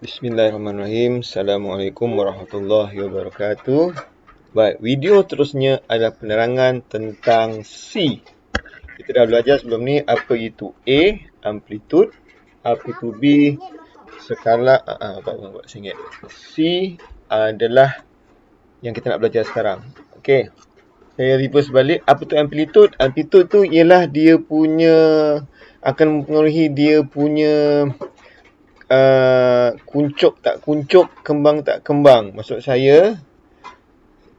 Bismillahirrahmanirrahim. Assalamualaikum warahmatullahi wabarakatuh. Baik, video terusnya adalah penerangan tentang C. Kita dah belajar sebelum ni apa itu A, amplitude, apa itu B, skala, saya ingat. C adalah yang kita nak belajar sekarang. Okey. Saya reverse balik. Apa tu amplitude? Amplitude tu ialah dia punya, akan mempengaruhi dia punya kuncuk tak kuncuk, kembang tak kembang. Maksud saya,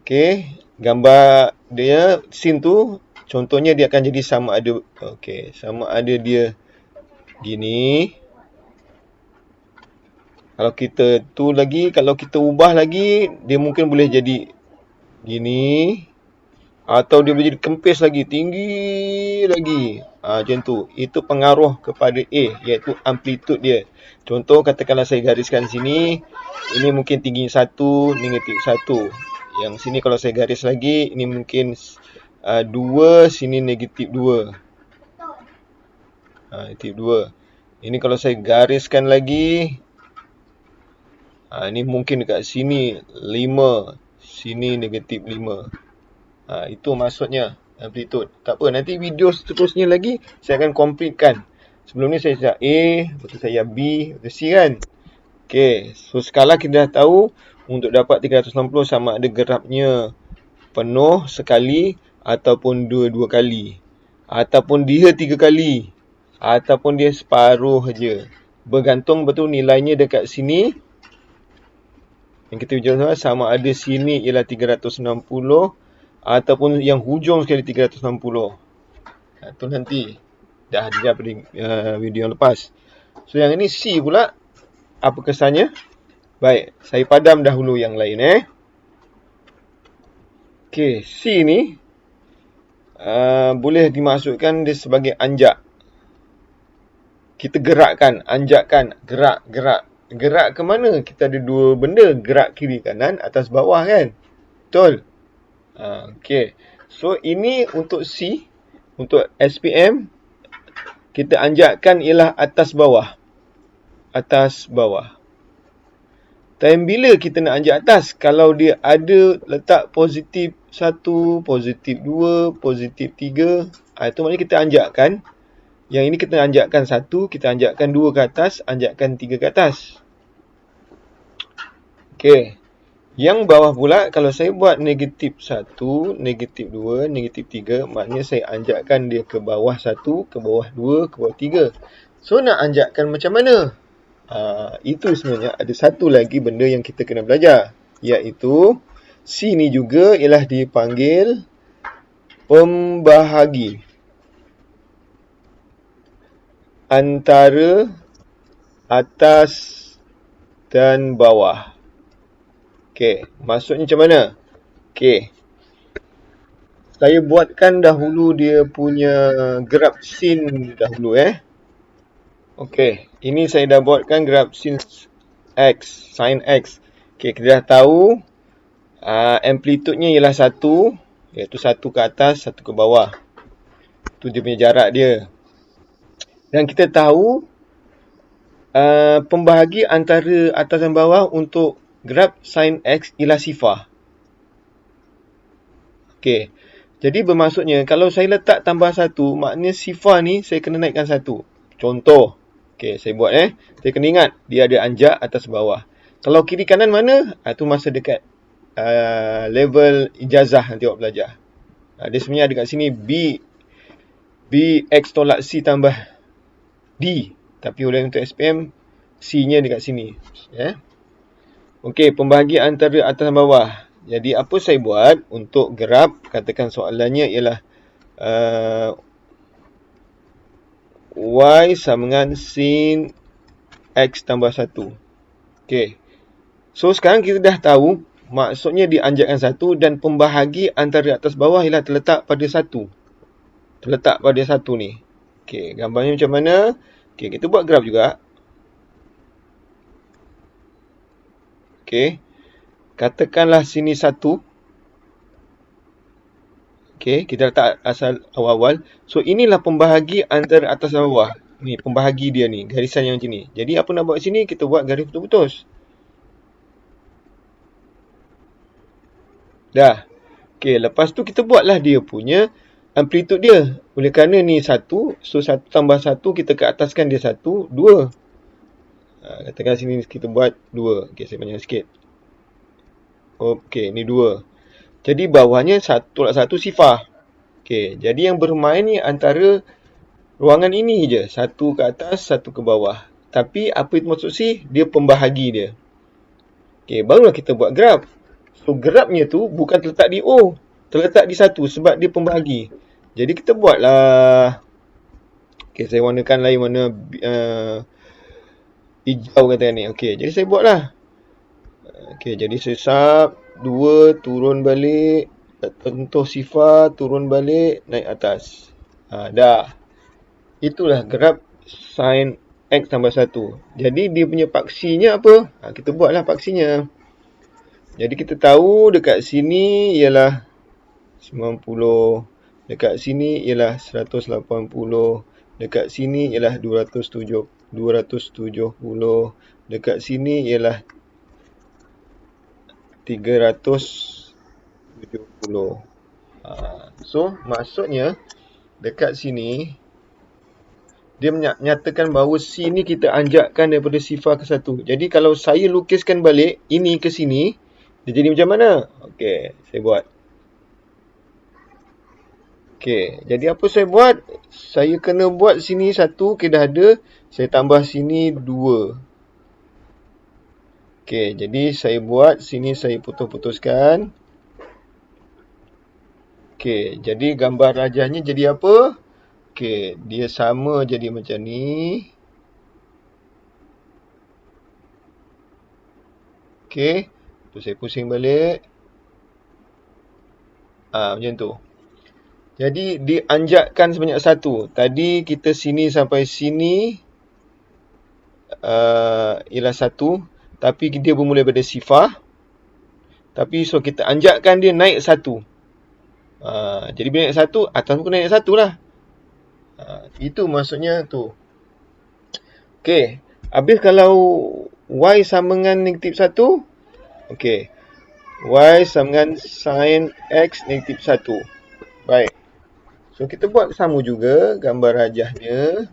okey, gambar dia scene tu contohnya dia akan jadi sama ada, okey, sama ada dia gini. Kalau kita tu lagi, kalau kita ubah lagi, dia mungkin boleh jadi gini, atau dia boleh jadi kempis lagi, tinggi lagi. Macam tu. Itu pengaruh kepada A, iaitu amplitude dia. Contoh, katakanlah saya gariskan sini, ini mungkin tinggi 1, negatif 1. Yang sini kalau saya garis lagi, ini mungkin 2, sini negatif 2. Negatif 2. Ini kalau saya gariskan lagi, ini mungkin dekat sini 5, sini negatif 5. Itu maksudnya amplitude. Tak apa, nanti video seterusnya lagi saya akan completekan. Sebelum ni saya dah A, lepas tu saya B, lepas tu C kan. Okey, so skala kita dah tahu untuk dapat 360 sama ada geraknya penuh sekali ataupun dua kali, ataupun dia 3 kali, ataupun dia separuh je. Bergantung betul nilainya dekat sini. Yang kita ujian sama ada sini ialah 360 ataupun yang hujung sekali 360. Itu nanti dah ada pada video yang lepas. So yang ini C pula, apa kesannya? Baik, saya padam dahulu yang lain Okey, C ni boleh dimaksudkan dia sebagai anjak. Kita gerakkan, anjakkan, gerak. Gerak ke mana? Kita ada dua benda, gerak kiri kanan, atas bawah kan? Betul? Okey. So ini untuk C, untuk SPM, kita anjakkan ialah atas bawah. Atas bawah. Time bila kita nak anjak atas? Kalau dia ada letak positif 1, positif 2, positif 3, itu maknanya kita anjakkan. Yang ini kita anjakkan 1, kita anjakkan 2 ke atas, anjakkan 3 ke atas. Okey. Yang bawah pula, kalau saya buat negatif 1, negatif 2, negatif 3, maknanya saya anjakkan dia ke bawah 1, ke bawah 2, ke bawah 3. So, nak anjakkan macam mana? Itu sebenarnya ada satu lagi benda yang kita kena belajar, iaitu C ni juga ialah dipanggil pembahagi antara atas dan bawah. Okey, maksudnya macam mana? Okey, saya buatkan dahulu dia punya graf scene dahulu Okey, ini saya dah buatkan graf sin X, sin X. Okey, kita dah tahu amplitude-nya ialah 1, iaitu 1 ke atas, 1 ke bawah. Itu dia punya jarak dia. Dan kita tahu pembahagi antara atas dan bawah untuk graf sin X ialah sifar. Okey, jadi bermaksudnya kalau saya letak tambah 1, maknanya sifar ni saya kena naikkan 1. Contoh. Okey, saya buat Saya kena ingat, dia ada anjak atas bawah. Kalau kiri kanan mana? Itu masa dekat level ijazah nanti awak belajar. Dia sebenarnya ada kat sini B X tolak C tambah D. Tapi oleh untuk SPM, C-nya dekat sini. Okey, pembahagi antara atas dan bawah. Jadi, apa saya buat untuk graf, katakan soalannya ialah Y sama dengan sin X tambah 1. Okey. So, sekarang kita dah tahu, maksudnya dianjakkan 1 dan pembahagi antara atas bawah ialah terletak pada 1. Terletak pada 1 ni. Okey, gambarnya macam mana? Okey, kita buat graf juga. Okey. Katakanlah sini 1. Okey, kita letak asal awal-awal. So, inilah pembahagi antara atas dan bawah. Ni pembahagi dia ni, garisan yang macam ni. Jadi apa nak buat kat sini, kita buat garis putus-putus. Dah. Okey, lepas tu kita buatlah dia punya amplitude dia. Oleh kerana ni 1, so 1 tambah 1, kita ke ataskan dia 1, 2. Katakan sini kita buat 2. Okey, saya panjang sikit. Okey, ni 2. Jadi bawahnya tolak 1 sifar. Okey, jadi yang bermain ni antara ruangan ini je. 1 ke atas, 1 ke bawah. Tapi apa itu maksud sih? Dia pembahagi dia. Okey, barulah kita buat graf. So, grafnya tu bukan terletak di O. Terletak di 1 sebab dia pembahagi. Jadi kita buatlah. Okey, saya warnakan lain warna hijau katakan ni. Okey, jadi saya buatlah. Okey, jadi saya sub 2 turun balik, tentuh sifar, turun balik, naik atas. Dah. Itulah graf sin X tambah 1. Jadi dia punya paksinya apa? Kita buatlah paksinya. Jadi kita tahu dekat sini ialah 90, dekat sini ialah 180, dekat sini ialah 270, dekat sini ialah 370. So, maksudnya dekat sini dia menyatakan bahawa C ni kita anjakkan daripada sifar ke 1. Jadi kalau saya lukiskan balik ini ke sini, dia jadi macam mana? Okey, saya buat. Okey, jadi apa saya buat? Saya kena buat sini 1, okay, dah ada. Saya tambah sini 2. Okey, jadi saya buat sini, saya putus-putuskan. Okey, jadi gambar rajahnya jadi apa? Okey, dia sama jadi macam ni. Okey, tu saya pusing balik. Macam tu. Jadi dianjakkan sebanyak 1. Tadi kita sini sampai sini ialah 1, tapi dia bermula daripada sifar. Tapi so kita anjakkan dia naik 1. Jadi bila naik 1, atas pun naik 1 lah. Itu maksudnya tu. Okey, habis kalau Y sama dengan negatif 1. Okey, Y sama dengan sin X negatif 1. Baik. So kita buat sama juga gambar rajahnya.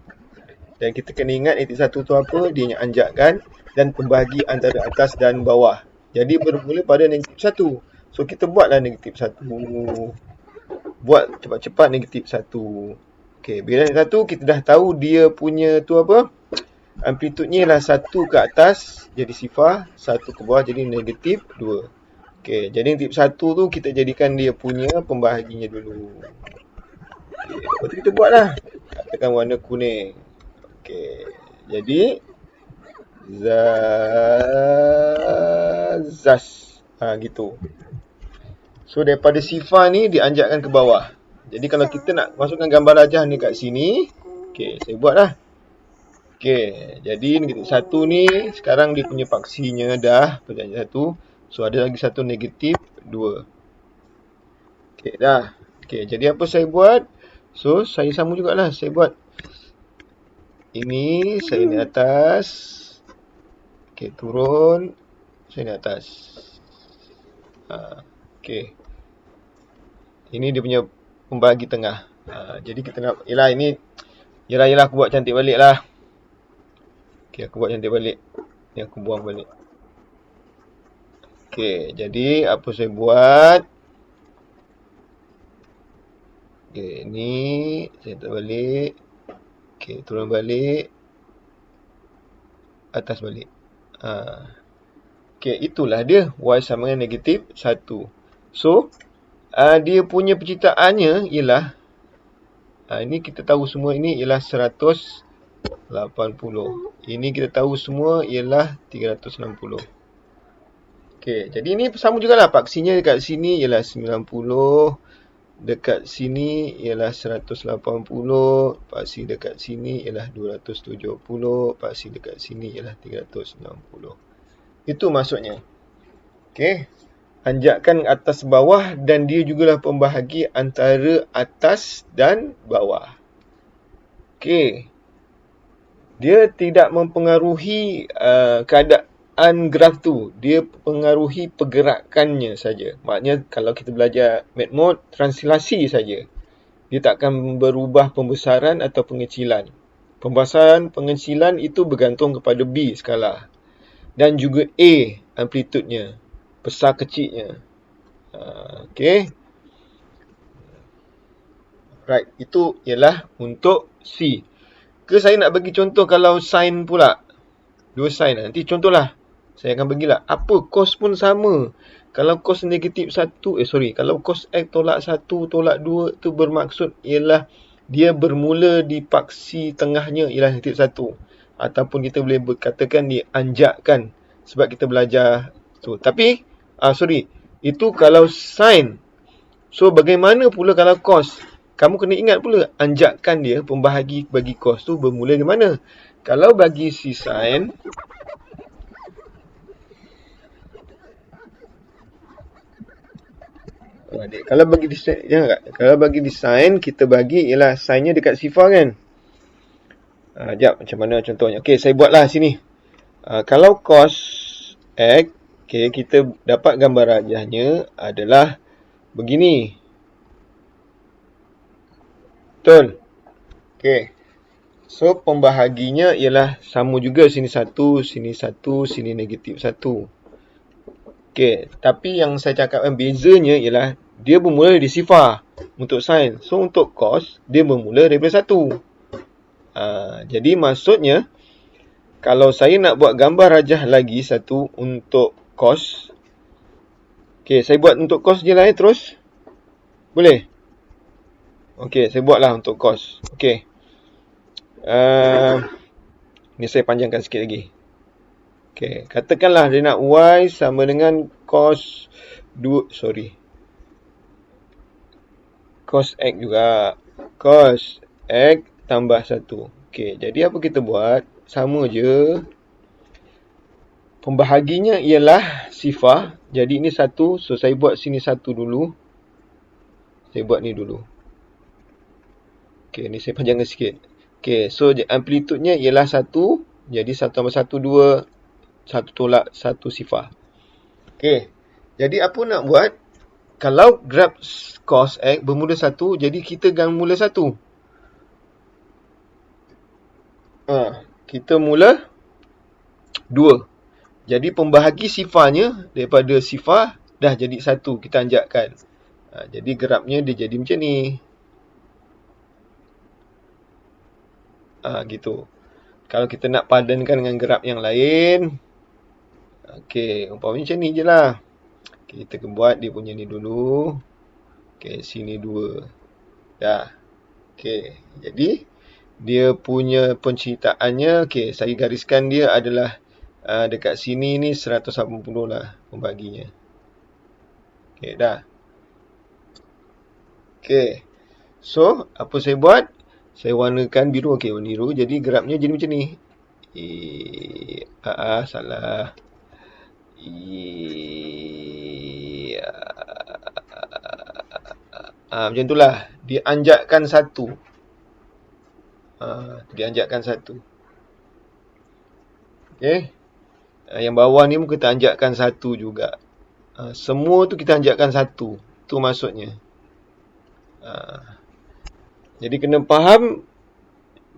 Dan kita kena ingat negatif 1 tu apa? Dia yang anjakkan dan pembahagi antara atas dan bawah. Jadi bermula pada negatif 1. So kita buatlah negatif 1. Buat cepat-cepat negatif 1. Okey, bila negatif 1 kita dah tahu dia punya tu apa? Amplitudenya ialah 1 ke atas jadi sifar, 1 ke bawah jadi negatif 2. Okey, jadi negatif 1 tu kita jadikan dia punya pembahaginya dulu. Okey, lepas tu kita buatlah. Katakan warna kuning. Okey, jadi zas. Gitu. So daripada sifar ni dianjakkan ke bawah. Jadi kalau kita nak masukkan gambar rajah ni kat sini, okey, saya buatlah. Okey, jadi negatif 1 ni sekarang dia punya paksinya dah perjanjian 1. So ada lagi satu negatif 2. Okey, dah. Okey, jadi apa saya buat? So saya sama jugalah, saya buat ini, saya naik atas. Okey, turun, saya naik atas. Okey. Ini dia punya pembahagi tengah. Jadi kita nak, ini Yelah aku buat cantik balik lah. Okey, aku buat cantik balik. Ni aku buang balik. Okey, jadi apa saya buat? Okey, ni saya letak balik. Okey, turun balik. Atas balik. Okey, itulah dia. Y sama dengan negatif 1. So, dia punya penciptaannya ialah ini kita tahu semua ini ialah 180. Ini kita tahu semua ialah 360. Okey, jadi ini sama jugalah. Paksinya dekat sini ialah 90. Dekat sini ialah 180. Paksi dekat sini ialah 270. Paksi dekat sini ialah 360. Itu maksudnya. Okey. Anjakkan atas bawah dan dia jugalah pembahagi antara atas dan bawah. Okey. Dia tidak mempengaruhi keadaan graf tu. Dia pengaruhi pergerakannya saja. Maknanya kalau kita belajar MATMOD, translasi saja. Dia tak akan berubah pembesaran atau pengecilan. Pembesaran, pengecilan itu bergantung kepada B skala. Dan juga A, amplitudenya. Besar kecilnya. Okay. Right. Itu ialah untuk C. Ke saya nak bagi contoh kalau sin pula. Dua sin. Nanti contohlah. Saya akan bagilah. Apa? Cos pun sama. Kalau cos negatif 1. Kalau cos X tolak 1, tolak 2. Itu bermaksud ialah dia bermula di paksi tengahnya ialah negatif 1. Ataupun kita boleh katakan dianjakkan. Sebab kita belajar tu. Tapi, itu kalau sin. So, bagaimana pula kalau cos? Kamu kena ingat pula, anjakan dia, pembahagi bagi cos tu bermula di mana? Kalau bagi si sin, kalau bagi di sin, kalau bagi di sin, kita bagi ialah sinnya dekat sifar kan? Sekejap, macam mana contohnya? Okey, saya buatlah sini. Kalau cos X, okay, kita dapat gambar rajahnya adalah begini. Betul? Okey. So, pembahaginya ialah sama juga sini 1, sini 1, sini negatif 1. Okey, tapi yang saya cakapkan bezanya ialah dia bermula di sifar untuk sin. So, untuk cos, dia bermula daripada 1. Jadi, maksudnya, kalau saya nak buat gambar rajah lagi satu untuk cos. Okey, saya buat untuk cos je lah terus. Boleh? Okey, saya buatlah untuk cos. Okey. Ni saya panjangkan sikit lagi. Okey, katakanlah dia nak Y sama dengan cos 2, cos X juga. Cos X tambah 1. Okey, jadi apa kita buat? Sama je. Pembahaginya ialah sifar. Jadi ini 1. So, saya buat sini 1 dulu. Saya buat ni dulu. Okey, ni saya panjangkan sikit. Okey, so amplitudenya ialah 1. Jadi 1 tambah 1, 2. 1 tolak 1 sifar. Okey, jadi apa nak buat? Kalau graf cos X bermula 1, jadi kita akan mula 1. Kita mula 2. Jadi pembahagi sifarnya daripada sifar dah jadi 1. Kita anjakkan. Jadi grafnya dia jadi macam ni. Gitu. Kalau kita nak padankan dengan graf yang lain. Okey, umpamanya macam ni je lah. Okay, kita buat dia punya ni dulu. Okey, sini 2. Dah. Okey, jadi dia punya penceritaannya, okey, saya gariskan dia adalah dekat sini ni 180 lah pembaginya. Okey, dah. Okey. So, apa saya buat? Saya warnakan biru. Okey, warna biru. Jadi grafnya jadi macam ni. Salah. Macam itulah. Dianjakkan 1. Dianjakkan 1. Okey. Yang bawah ni pun kita anjakkan 1 juga. Semua tu kita anjakkan 1. Itu maksudnya. Jadi kena faham.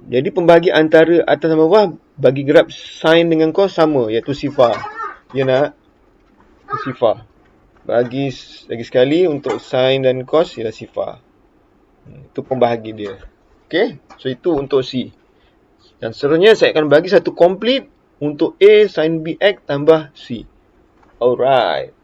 Jadi pembagi antara atas dan bawah bagi graf sin dengan cos sama, iaitu sifar. Ya nak? Sifar. Bagi lagi sekali untuk sin dan cos ialah sifar. Itu pembahagi dia. Okey? So itu untuk C. Dan seterusnya saya akan bagi satu komplit untuk A sin BX tambah C. Alright.